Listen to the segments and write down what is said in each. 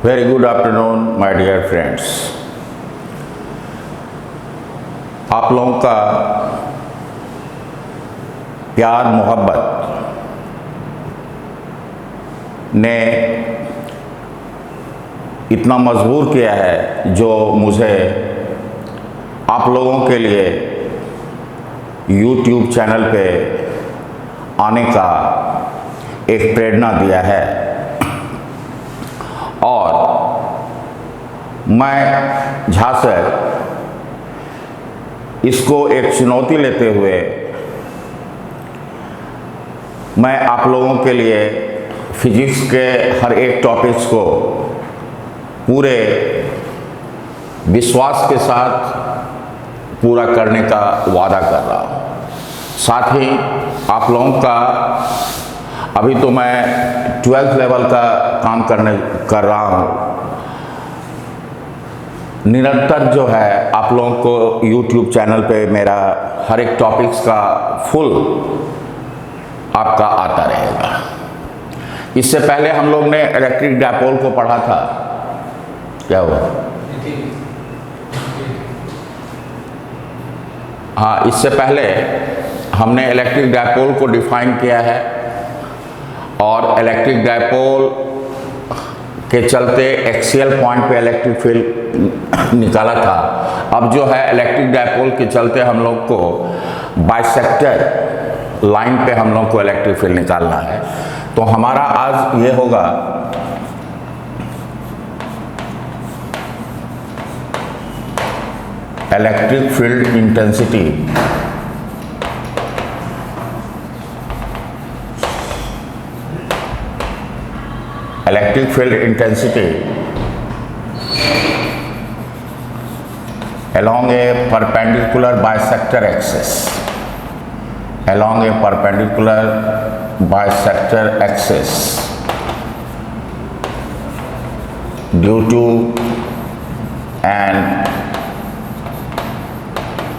Very good afternoon my dear friends. आप लोगों का प्यार मोहब्बत ने इतना मजबूर किया है जो मुझे आप लोगों के लिए YouTube चैनल पे आने का एक प्रेरणा दिया है। और मैं झांसे इसको एक चुनौती लेते हुए मैं आप लोगों के लिए फिजिक्स के हर एक टॉपिक्स को पूरे विश्वास के साथ पूरा करने का वादा कर रहा हूँ। साथ ही आप लोगों का अभी तो मैं 12th लेवल का काम कर रहा हूँ। निरंतर जो है आप लोगों को YouTube चैनल पे मेरा हर एक टॉपिक्स का फुल आपका आता रहेगा। इससे पहले हम लोग ने इलेक्ट्रिक डायपोल को पढ़ा था। क्या हुआ? हाँ, इससे पहले हमने इलेक्ट्रिक डायपोल को डिफाइन किया है और इलेक्ट्रिक डायपोल के चलते एक्सियल पॉइंट पे इलेक्ट्रिक फील्ड निकाला था। अब जो है इलेक्ट्रिक डायपोल के चलते हम लोग को बाइसेक्टर लाइन पे हम लोग को इलेक्ट्रिक फील्ड निकालना है। तो हमारा आज ये होगा electric field intensity electric field intensity along a perpendicular bisector axis, along a perpendicular bisector axis due to an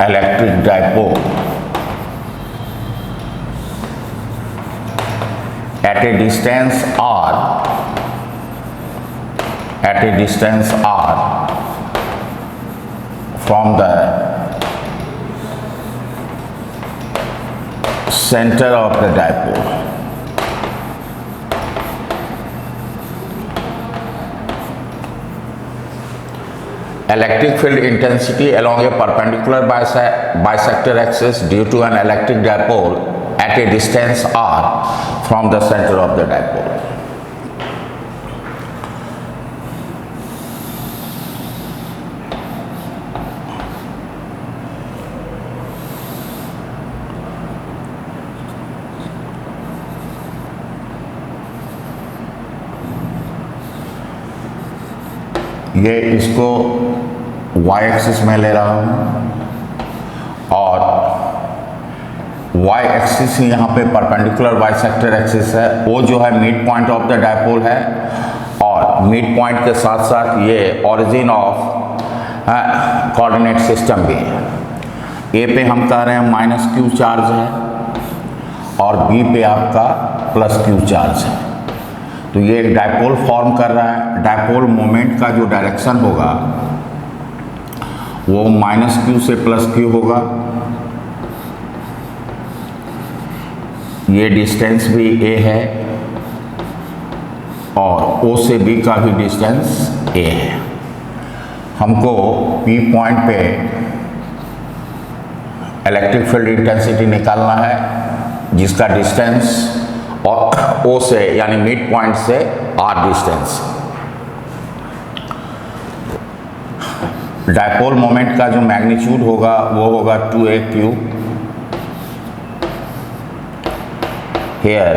electric dipole at a distance r, at a distance r from the center of the dipole. Electric field intensity along a perpendicular bisector axis due to an electric dipole at a distance r from the center of the dipole. ये इसको y axis में ले रहा हूँ और y axis ही यहाँ पे perpendicular bisector axis है। वो जो है mid point of the dipole है और मिड पॉइंट के साथ साथ ये ओरिजिन ऑफ कोऑर्डिनेट सिस्टम भी है। ए पे हम कह रहे हैं -q चार्ज है और बी पे आपका +q चार्ज है। तो ये एक डायपोल फॉर्म कर रहा है। डायपोल मोमेंट का जो डायरेक्शन होगा वो -q से +q होगा। ये डिस्टेंस भी a है और O से B का भी डिस्टेंस a है। हमको P पॉइंट पे इलेक्ट्रिक फील्ड इंटेंसिटी निकालना है जिसका डिस्टेंस और O से यानी मिड पॉइंट से R डिस्टेंस। डायपोल मोमेंट का जो मैग्नीट्यूड होगा वो होगा 2aq। Here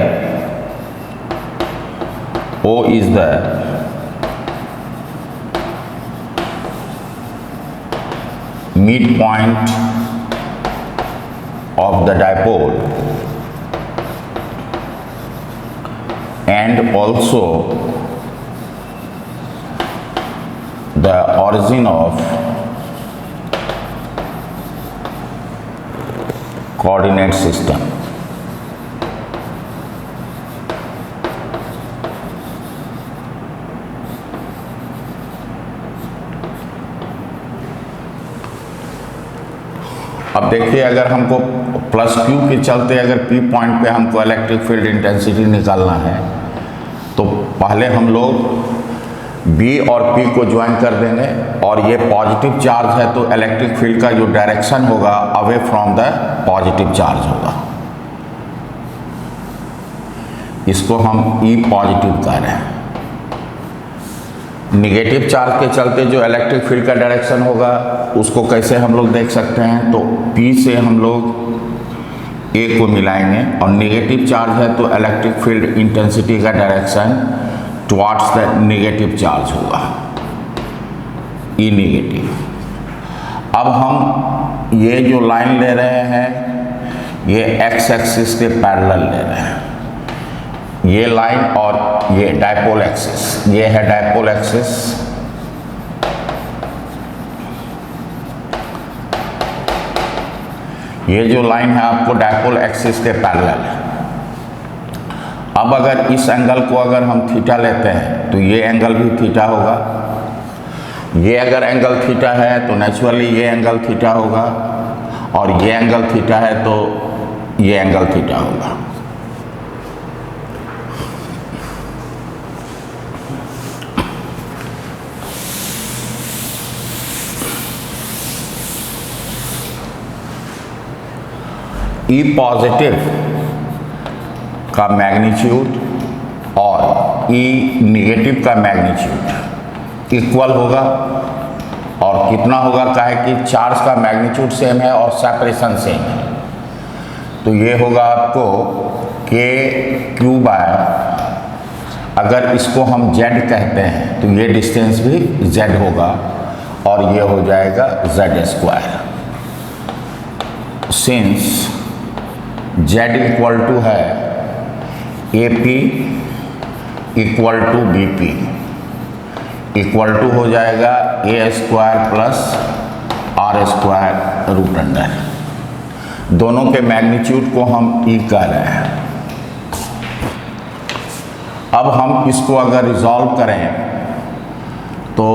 O is the midpoint of the dipole and also the origin of coordinate system. अब देखिए, अगर हमको प्लस क्यू के चलते अगर पी पॉइंट पे हमको इलेक्ट्रिक फील्ड इंटेंसिटी निकालना है तो पहले हम लोग बी और पी को ज्वाइन कर देंगे, और ये पॉजिटिव चार्ज है तो इलेक्ट्रिक फील्ड का जो डायरेक्शन होगा away from the positive charge होगा। इसको हम ई पॉजिटिव कह रहे हैं। निगेटिव चार्ज के चलते जो इलेक्ट्रिक फील्ड का डायरेक्शन होगा उसको कैसे हम लोग देख सकते हैं, तो P से हम लोग A को मिलाएंगे, और निगेटिव चार्ज है तो इलेक्ट्रिक फील्ड इंटेंसिटी का direction towards the negative charge होगा, E निगेटिव। अब हम ये जो लाइन ले रहे हैं ये एक्स एक्सिस के पैरेलल ले रहे हैं, ये लाइन और ये डायपोल एक्सिस, ये है डायपोल एक्सिस, ये जो लाइन है आपको डायपोल एक्सिस के पैरेलल है। अब अगर इस एंगल को अगर हम थीटा लेते हैं तो ये एंगल भी थीटा होगा, ये अगर एंगल थीटा है तो नेचुरली ये एंगल थीटा होगा, और ये एंगल थीटा है तो ये एंगल थीटा होगा। ई पॉजिटिव का मैग्नीट्यूड और ई निगेटिव का मैग्नीट्यूड इक्वल होगा, और कितना होगा, क्या है कि चार्ज का मैग्नीट्यूड सेम है और सेपरेशन सेम है, तो ये होगा आपको के क्यू बाय, अगर इसको हम जेड कहते हैं तो ये डिस्टेंस भी जेड होगा, और ये हो जाएगा Z square. Since Z equal to है AP equal to BP equal to हो जाएगा A square plus R square root under. दोनों के मैग्नीट्यूड को हम E कह रहे हैं। अब हम इसको अगर रिजॉल्व करें तो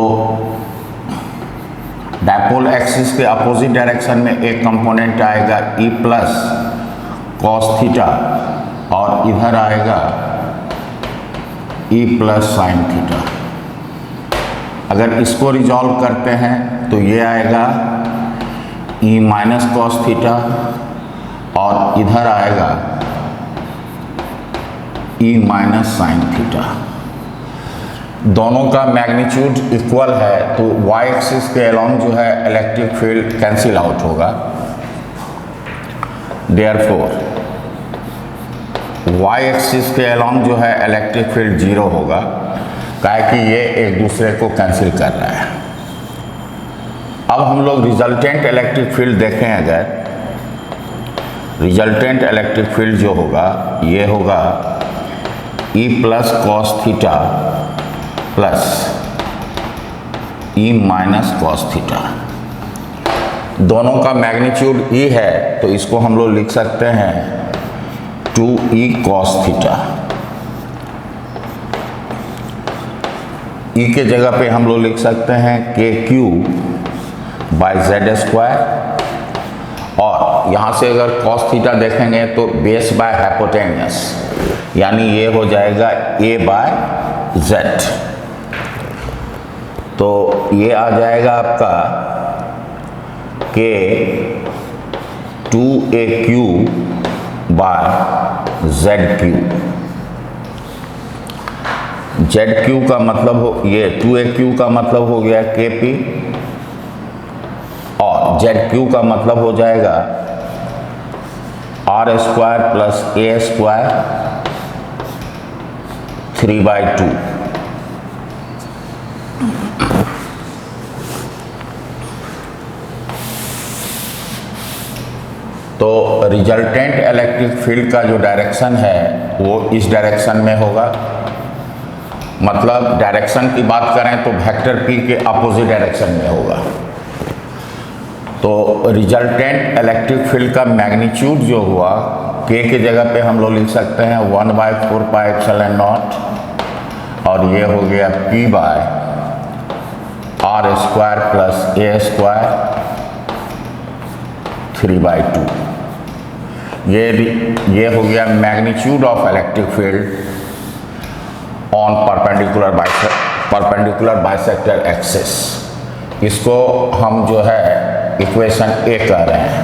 डायपोल एक्सिस के अपोजिट डायरेक्शन में एक कंपोनेंट आएगा E प्लस कॉस थीटा, और इधर आएगा E प्लस साइन थीटा। अगर इसको रिजॉल्व करते हैं तो ये आएगा E माइनस कॉस थीटा, और इधर आएगा E माइनस साइन थीटा। दोनों का मैग्नीट्यूड इक्वल है तो y एक्सिस के अलोंग जो है इलेक्ट्रिक फील्ड कैंसिल आउट होगा। देयरफॉर y एक्सिस के अलोंग जो है इलेक्ट्रिक फील्ड जीरो होगा, काहे कि ये एक दूसरे को कैंसिल कर रहा है। अब हम लोग रिजल्टेंट इलेक्ट्रिक फील्ड देखें, अगर रिजल्टेंट इलेक्ट्रिक फील्ड जो होगा ये होगा E plus cos theta plus E minus cos theta. दोनों का मैग्नीट्यूड E है तो इसको हम लोग लिख सकते हैं 2E कॉस थीटा। E के जगह पे हम लोग लिख सकते हैं KQ बाई जेड स्क्वायर, और यहाँ से अगर कॉस थीटा देखेंगे तो बेस बाय हाइपोटेन्यूस, यानी ये हो जाएगा A बाय जेड। तो ये आ जाएगा आपका के 2AQ बाय ZQ का मतलब हो, ये 2AQ का मतलब हो गया KP, और ZQ का मतलब हो जाएगा R square plus A square 3/2। तो रिजल्टेंट इलेक्ट्रिक फील्ड का जो डायरेक्शन है वो इस डायरेक्शन में होगा। मतलब डायरेक्शन की बात करें तो वेक्टर P के अपोजिट डायरेक्शन में होगा। तो रिजल्टेंट इलेक्ट्रिक फील्ड का मैग्नीट्यूड जो हुआ K के जगह पे हम लोग लिख सकते हैं 1/4 पाई एप्सिलॉन नॉट, और ये हो गया P by R square plus A square 3/2। ये हो गया magnitude of electric field on perpendicular bisector axis. इसको हम जो है इक्वेशन ए कह रहे हैं।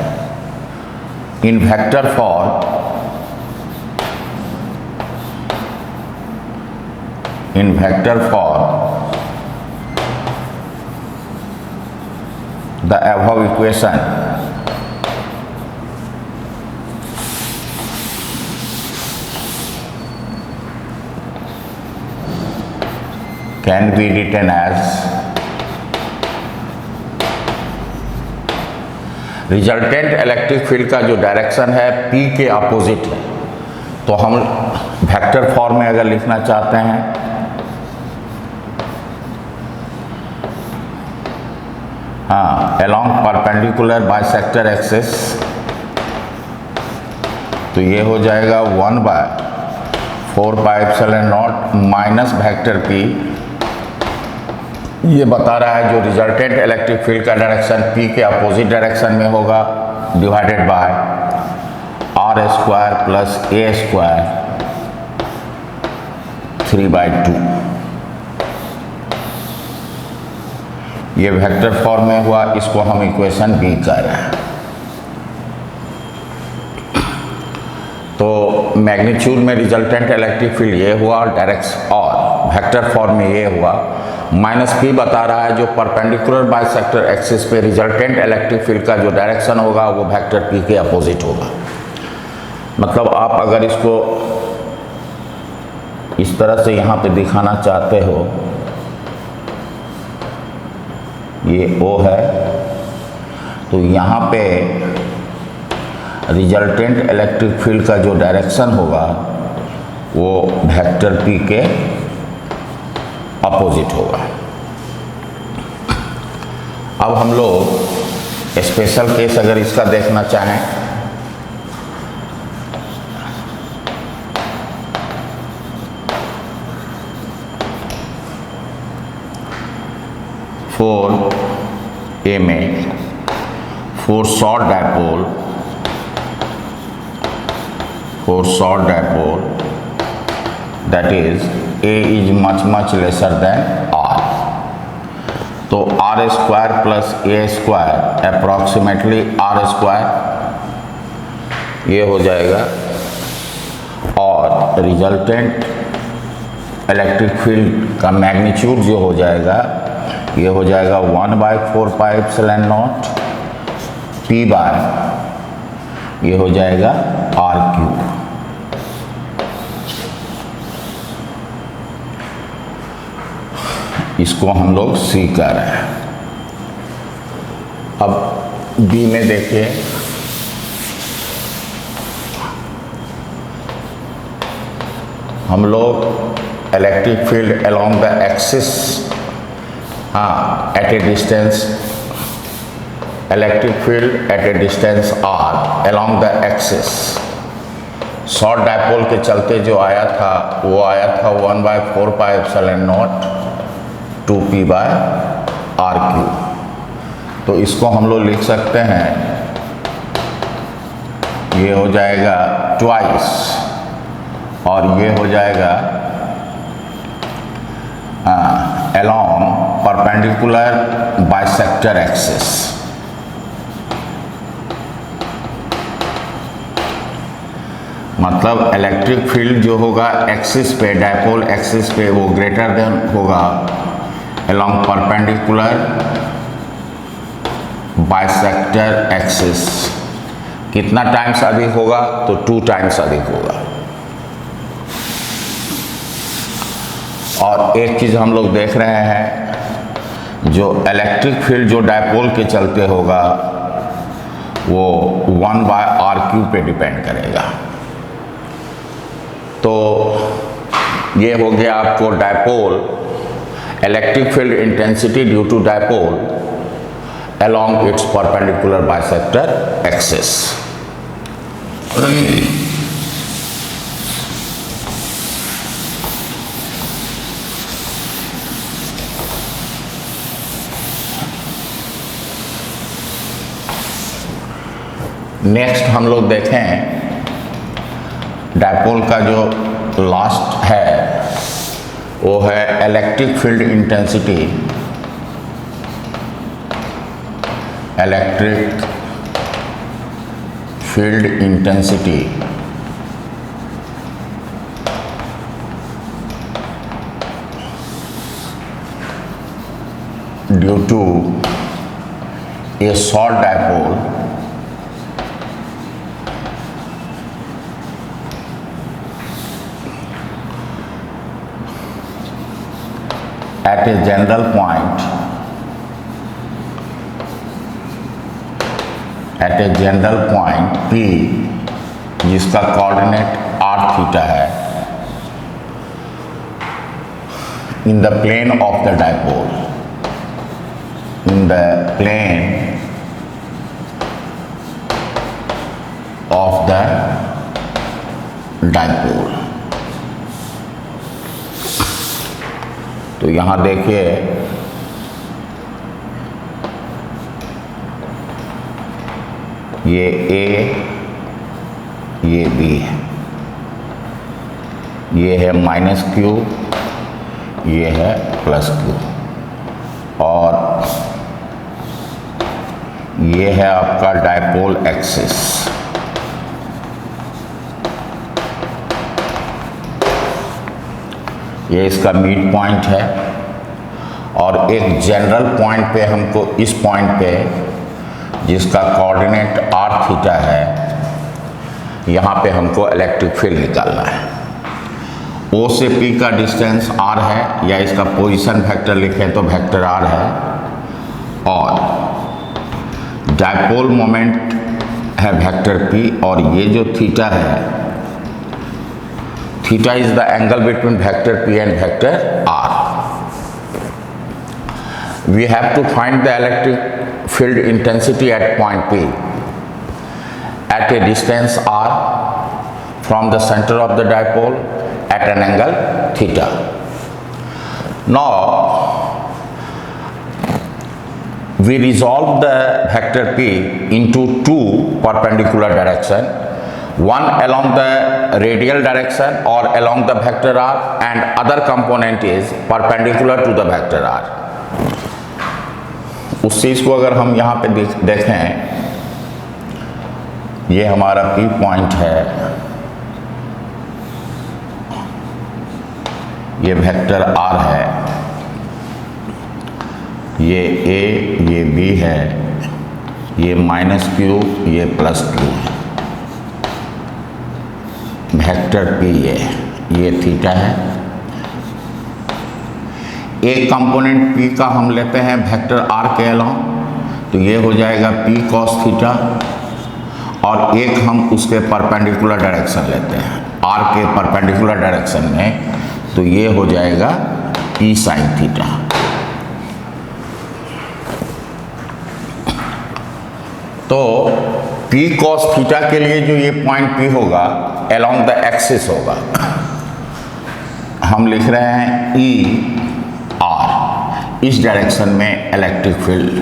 In vector form the above equation can be written as resultant electric field का जो डायरेक्शन है P के अपोजिट है। तो हम वेक्टर फॉर्म में अगर लिखना चाहते हैं along परपेंडिकुलर बाइसेक्टर एक्सिस, तो ये हो जाएगा 1/4πε0 माइनस वेक्टर P। ये बता रहा है जो रिजल्टेंट इलेक्ट्रिक फील्ड का डायरेक्शन P के अपोजिट डायरेक्शन में होगा, divided by r² plus a² 3/2। ये वेक्टर फॉर्म में हुआ, इसको हम इक्वेशन बी कह रहे हैं। तो मैग्नीट्यूड में रिजल्टेंट इलेक्ट्रिक फील्ड ये हुआ और डायरेक्शन और वेक्टर फॉर्म में ये हुआ। माइनस पी बता रहा है जो परपेंडिकुलर बाइसेक्टर एक्सिस पे रिजल्टेंट इलेक्ट्रिक फील्ड का जो डायरेक्शन होगा वो वेक्टर पी के अपोजिट होगा। मतलब आप अगर इसको इस तरह से यहाँ पे दिखाना चाहते हो, ये O है, तो यहाँ पे रिजल्टेंट इलेक्ट्रिक फील्ड का जो डायरेक्शन होगा वो वेक्टर P के अपोजिट होगा। अब हम लोग स्पेशल केस अगर इसका देखना चाहें, A में for short dipole that is A is much lesser than R, तो r² plus a² approximately r², ये हो जाएगा। और रिजल्टेंट इलेक्ट्रिक फील्ड का मैग्नीट्यूड जो हो जाएगा, ये हो जाएगा 1/4πε0 P बाय, ये हो जाएगा r³। इसको हम लोग सी कर रहे हैं। अब बी में देखिए, हम लोग electric field along the axis at a distance, electric field at a distance r along the axis, short dipole के चलते जो आया था वो आया था 1/4πε0 2p/r³। तो इसको हम लोग लिख सकते हैं, ये हो जाएगा ट्वाइस और ये हो जाएगा along परपेंडिकुलर बाइसेक्टर एक्सिस। मतलब इलेक्ट्रिक फील्ड जो होगा एक्सिस पे, डायपोल एक्सिस पे, वो ग्रेटर देन होगा along परपेंडिकुलर बाइसेक्टर एक्सिस। कितना टाइम्स अधिक होगा? तो 2 टाइम्स अधिक होगा। और एक चीज़ हम लोग देख रहे हैं, जो इलेक्ट्रिक फील्ड जो डायपोल के चलते होगा वो 1/r³ पे डिपेंड करेगा। तो ये हो गया आपको dipole, electric field intensity due to dipole along its perpendicular bisector axis। Next हम लोग देखें डायपोल का जो लास्ट है वो है electric field intensity. Electric field intensity due to a short dipole at a general point P जिसका coordinate r theta है in the plane of the dipole, in the plane of the dipole। तो यहाँ देखिए ये A ये B है, ये है -q, ये है +q, और ये है आपका डायपोल एक्सिस। ये इसका मिड पॉइंट है और एक जनरल पॉइंट पे हमको इस पॉइंट पे जिसका कोऑर्डिनेट r थीटा है यहाँ पे हमको इलेक्ट्रिक फील्ड निकालना है। O से P का डिस्टेंस r है, या इसका पोजीशन वेक्टर लिखें तो वेक्टर r है, और डायपोल मोमेंट है वेक्टर P, और ये जो थीटा है, theta is the angle between vector P and vector R. We have to find the electric field intensity at point P at a distance R from the center of the dipole at an angle theta. Now we resolve the vector P into two perpendicular directions, one along the radial direction or along the vector r, and other component is perpendicular to the vector r। उस चीज को अगर हम यहाँ पे देखें, ये हमारा P पॉइंट है, ये वेक्टर r है, ये A ये B है, ये -q ये +q है, वेक्टर P ये थीटा है। एक कंपोनेंट P का हम लेते हैं वेक्टर R के अलोंग, तो ये हो जाएगा P cos थीटा, और एक हम उसके परपेंडिकुलर डायरेक्शन लेते हैं R के परपेंडिकुलर डायरेक्शन में, तो ये हो जाएगा P sin थीटा। तो P cos थीटा के लिए जो ये पॉइंट P होगा along the axis होगा, हम लिख रहे हैं E R, इस डायरेक्शन में इलेक्ट्रिक फील्ड।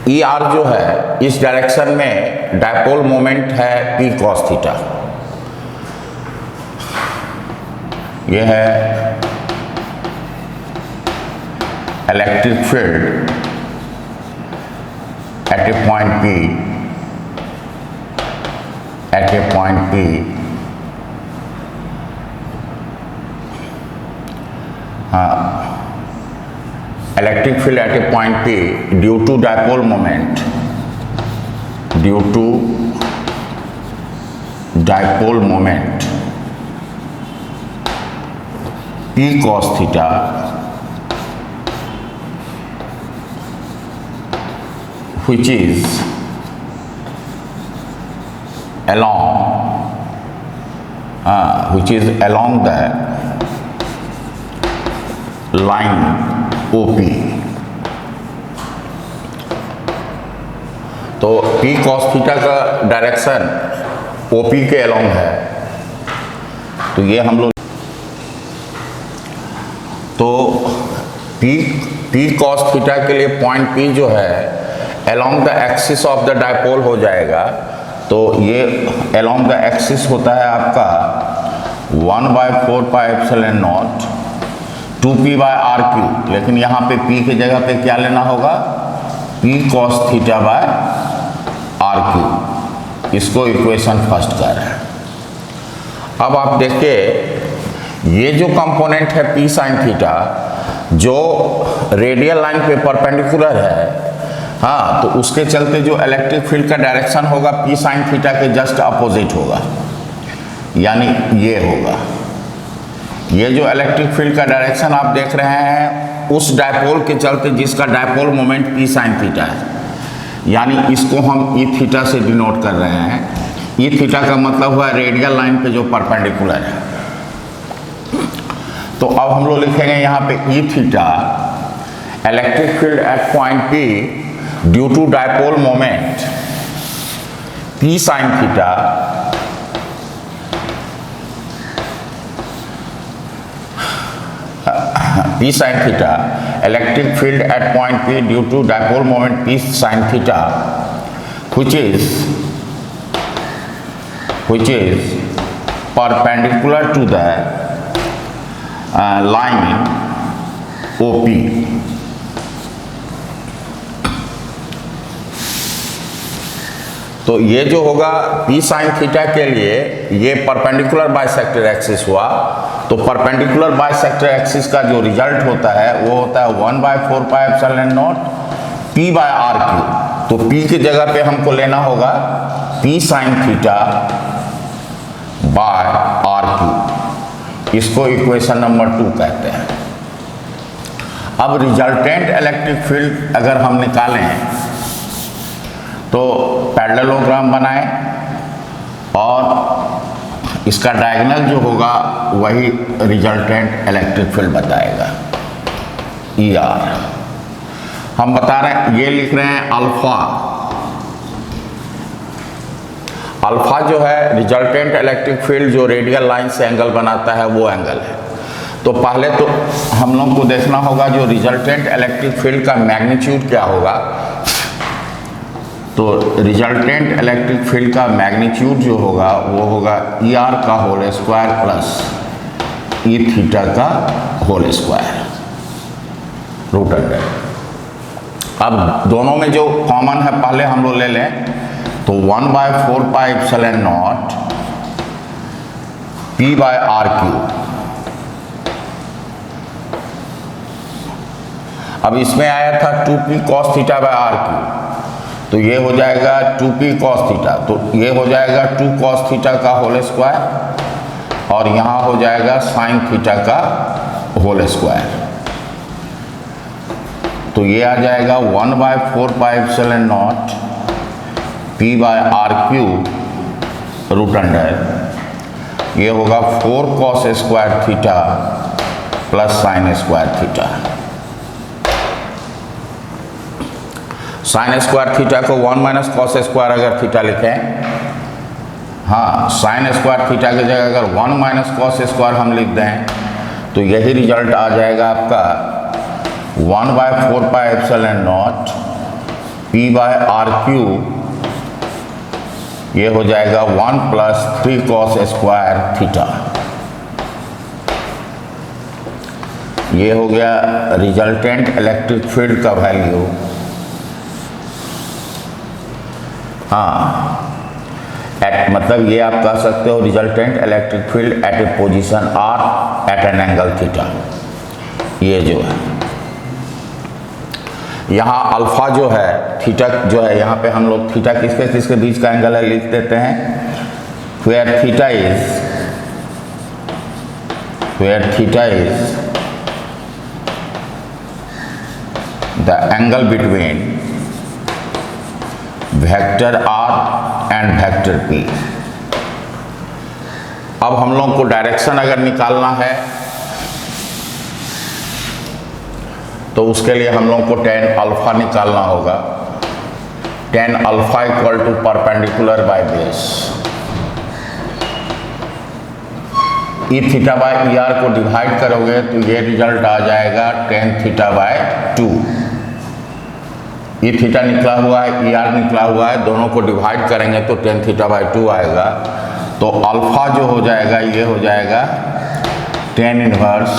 E R जो है इस डायरेक्शन में डायपोल मोमेंट है P cos थीटा। ये है electric field at a point P, at a point P electric field at a point P due to dipole moment, due to dipole moment P cos theta which is along the line OP। तो P cos theta का direction OP के along है, तो ये हम लोग, तो P cos theta के लिए पॉइंट P जो है along the axis of the dipole हो जाएगा। तो ये अलोंग द एक्सिस होता है आपका 1/4πε0 2p/r³, लेकिन यहाँ पे p की जगह पे क्या लेना होगा, p cos θ/r³। इसको इक्वेशन फर्स्ट कर रहे हैं। अब आप देखिए ये जो कंपोनेंट है p sin θ जो रेडियल लाइन पे परपेंडिकुलर है, हाँ, तो उसके चलते जो इलेक्ट्रिक फील्ड का डायरेक्शन होगा p sin θ के जस्ट अपोजिट होगा, यानी ये होगा। ये जो इलेक्ट्रिक फील्ड का डायरेक्शन आप देख रहे हैं उस डायपोल के चलते जिसका डायपोल मोमेंट p sin θ है, यानी इसको हम e θ से डिनोट कर रहे हैं। e θ का मतलब हुआ रेडियल लाइन पे जो परपेंडिकुलर है। तो अब हम लोग लिखेंगे यहाँ पे e θ electric field at point P due to dipole moment p sin θ p sin θ electric field at point P due to dipole moment p sin θ which is perpendicular to the line OP। तो ये जो होगा p sin θ के लिए ये perpendicular bisector axis हुआ। तो perpendicular bisector axis का जो रिजल्ट होता है वो होता है 1/4πε0 p/r³। तो p की जगह पे हमको लेना होगा p sin θ/r³। इसको इक्वेशन नंबर 2 कहते हैं। अब रिजल्टेंट इलेक्ट्रिक फील्ड अगर हम निकालें तो पैरेललोग्राम बनाएं और इसका डायगोनल जो होगा वही रिजल्टेंट इलेक्ट्रिक फील्ड बताएगा ER। हम बता रहे हैं, ये लिख रहे हैं अल्फा। अल्फा जो है रिजल्टेंट इलेक्ट्रिक फील्ड जो रेडियल लाइन से एंगल बनाता है वो एंगल है। तो पहले तो हम लोग को देखना होगा जो रिजल्टेंट इलेक्ट्रिक फील्ड का मैग्नीट्यूड क्या होगा। तो रिजल्टेंट इलेक्ट्रिक फील्ड का मैग्नीट्यूड जो होगा वो होगा ER का होल स्क्वायर प्लस E θ का होल स्क्वायर रूट अंडर। अब दोनों में जो कॉमन है पहले हम लोग ले लें, तो 1/4πε0 p/r³। अब इसमें आया था 2p cos θ/r³, तो ये हो जाएगा 2p cos θ, तो ये हो जाएगा 2 cos θ का होल स्क्वायर और यहाँ हो जाएगा sin θ का होल स्क्वायर। तो ये आ जाएगा 1/4πε0 p/r³ रूट अंडर, ये होगा 4 cos स्क्वायर θ प्लस sin स्क्वायर θ। साइन स्क्वायर θ को 1 - cos स्क्वायर अगर θ लिखें, हाँ, साइन स्क्वायर θ की जगह अगर 1 - cos स्क्वायर हम लिख दें तो यही रिजल्ट आ जाएगा आपका 1/4πε0 p/r³। ये हो जाएगा 1 + 3 cos स्क्वायर θ। ये हो गया रिजल्टेंट इलेक्ट्रिक फील्ड का वैल्यू। हाँ, मतलब ये आप कह सकते हो resultant electric field at a position R at an angle θ। ये जो है यहाँ अल्फा जो है θ जो है, यहाँ पे हम लोग θ किसके किसके बीच का एंगल है लिख देते हैं, where θ is the angle between vector R and vector P। अब हम लोग को डायरेक्शन अगर निकालना है तो उसके लिए हम लोग को tan अल्फा निकालना होगा। tan alpha equal to perpendicular by base E θ/ER को डिवाइड करोगे तो ये रिजल्ट आ जाएगा tan θ/2 ई थीटा निकला हुआ है, ई आर निकला हुआ है, दोनों को डिवाइड करेंगे तो टेन थीटा बाई 2 आएगा। तो अल्फा जो हो जाएगा ये हो जाएगा tan inverse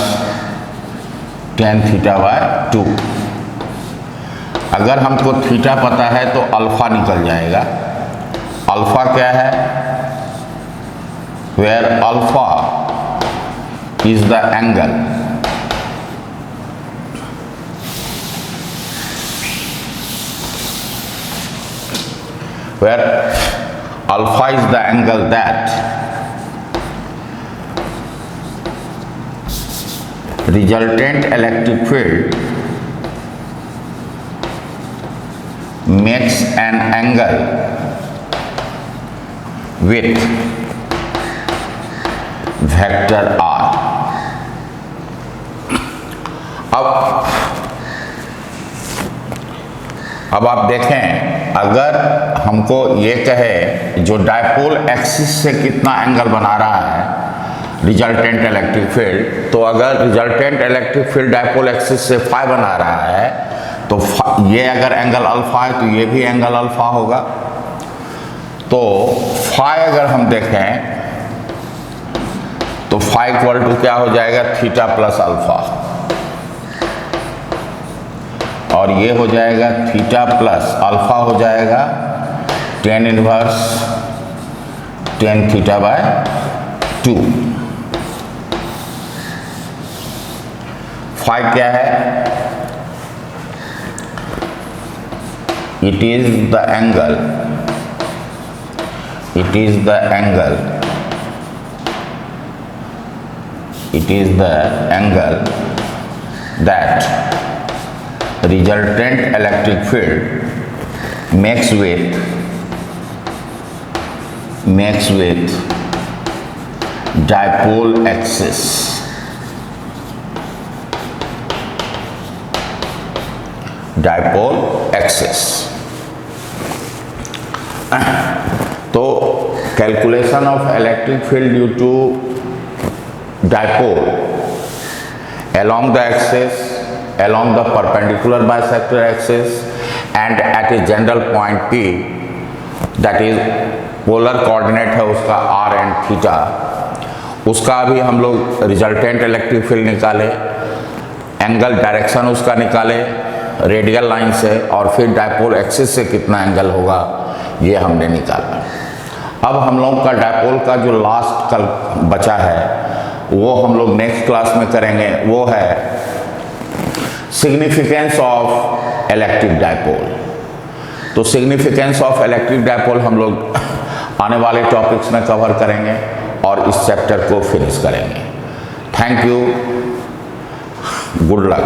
tan theta by 2। अगर हमको थीटा पता है तो अल्फा निकल जाएगा। अल्फा क्या है? Where alpha is the angle where alpha is the angle that resultant electric field makes an angle with vector r। अब आप देखें, अगर हमको ये कहे जो डायपोल एक्सिस से कितना एंगल बना रहा है रिजल्टेंट इलेक्ट्रिक फील्ड, तो अगर resultant electric field dipole axis से फाई बना रहा है तो ये अगर एंगल अल्फा है तो ये भी एंगल अल्फा होगा। तो फाई अगर हम देखें तो फाई इक्वल टू क्या हो जाएगा? थीटा प्लस अल्फा, और ये हो जाएगा थीटा प्लस अल्फा हो जाएगा tan inverse tan theta by 2। Phi क्या है? It is the angle it is the angle that resultant electric field makes with dipole axis। तो calculation of electric field due to dipole along the axis, along the perpendicular bisector axis and at a general point P, that is polar coordinate है उसका r and theta, उसका भी हम लोग resultant electric field निकाले, angle direction उसका निकाले radial line से, और फिर डायपोल एक्सिस से कितना एंगल होगा ये हमने निकाला। अब हम लोग का डायपोल का जो लास्ट कल बचा है वो हम लोग नेक्स्ट क्लास में करेंगे, वो है सिग्निफिकेंस ऑफ इलेक्ट्रिक डायपोल। तो सिग्निफिकेंस ऑफ इलेक्ट्रिक डायपोल हम लोग आने वाले टॉपिक्स में कवर करेंगे और इस चैप्टर को फिनिश करेंगे। Thank you, good luck.